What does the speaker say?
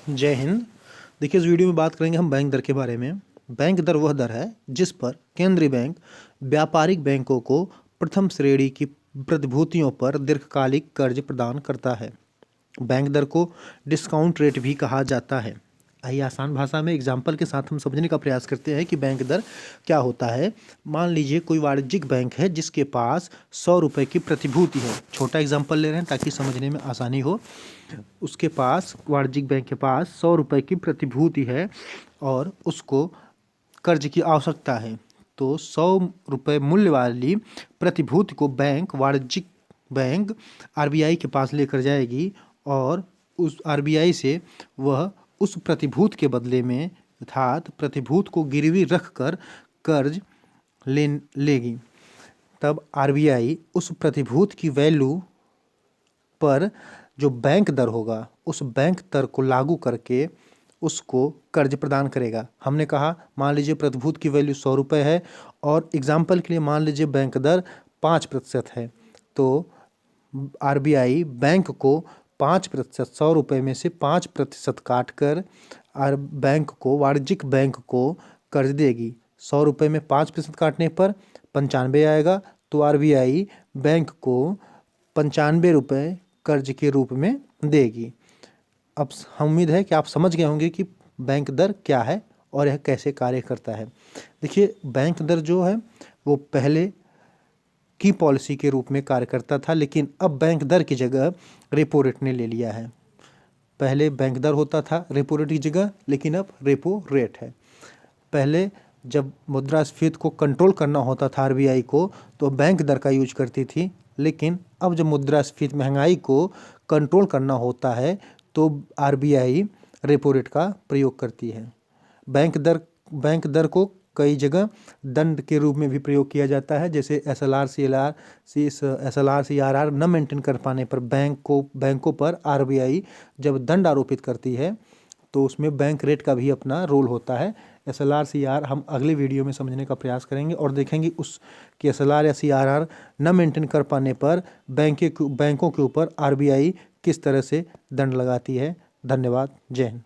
जय हिंद। देखिए, इस वीडियो में बात करेंगे हम बैंक दर के बारे में। बैंक दर वह दर है जिस पर केंद्रीय बैंक व्यापारिक बैंकों को प्रथम श्रेणी की प्रतिभूतियों पर दीर्घकालिक कर्ज प्रदान करता है। बैंक दर को डिस्काउंट रेट भी कहा जाता है। आइए आसान भाषा में एग्जाम्पल के साथ हम समझने का प्रयास करते हैं कि बैंक दर क्या होता है। मान लीजिए कोई वाणिज्यिक बैंक है जिसके पास 100 रुपये की प्रतिभूति है। छोटा एग्जाम्पल ले रहे हैं ताकि समझने में आसानी हो। उसके पास, वाणिज्यिक बैंक के पास 100 रुपये की प्रतिभूति है और उसको कर्ज की आवश्यकता है। तो 100 रुपये मूल्य वाली प्रतिभूति को वाणिज्यिक बैंक आरबीआई के पास लेकर जाएगी और उस आरबीआई से वह उस प्रतिभूति के बदले में, अर्थात प्रतिभूति को गिरवी रखकर कर्ज लेगी। तब आरबीआई उस प्रतिभूति की वैल्यू पर जो बैंक दर होगा उस बैंक दर को लागू करके उसको कर्ज प्रदान करेगा। हमने कहा, मान लीजिए प्रतिभूति की वैल्यू 100 रुपये है और एग्जाम्पल के लिए मान लीजिए बैंक दर 5% है। तो आरबीआई बैंक को 5%, 100 रुपये में से 5% काट कर बैंक को, वाणिज्यिक बैंक को कर्ज देगी। 100 रुपये में 5% काटने पर 95 आएगा। तो आरबीआई बैंक को 95 रुपये कर्ज के रूप में देगी। अब हम उम्मीद है कि आप समझ गए होंगे कि बैंक दर क्या है और यह कैसे कार्य करता है। देखिए, बैंक दर जो है वो पहले की पॉलिसी के रूप में कार्य करता था, लेकिन अब बैंक दर की जगह रेपो रेट ने ले लिया है। पहले बैंक दर होता था रेपो रेट की जगह, लेकिन अब रेपो रेट है। पहले जब मुद्रास्फीति को कंट्रोल करना होता था आरबीआई को, तो बैंक दर का यूज करती थी, लेकिन अब जब मुद्रास्फीति, महंगाई को कंट्रोल करना होता है तो आरबीआई रेपो रेट का प्रयोग करती है। बैंक दर को कई जगह दंड के रूप में भी प्रयोग किया जाता है, जैसे एसएलआर, सीआरआर न मेंटेन कर पाने पर बैंकों पर आरबीआई जब दंड आरोपित करती है तो उसमें बैंक रेट का भी अपना रोल होता है। एसएलआर, सीआर हम अगले वीडियो में समझने का प्रयास करेंगे और देखेंगे कि एसएलआर या सीआरआर न मेंटेन कर पाने पर बैंकों के ऊपर आरबीआई किस तरह से दंड लगाती है। धन्यवाद। जय हिंद।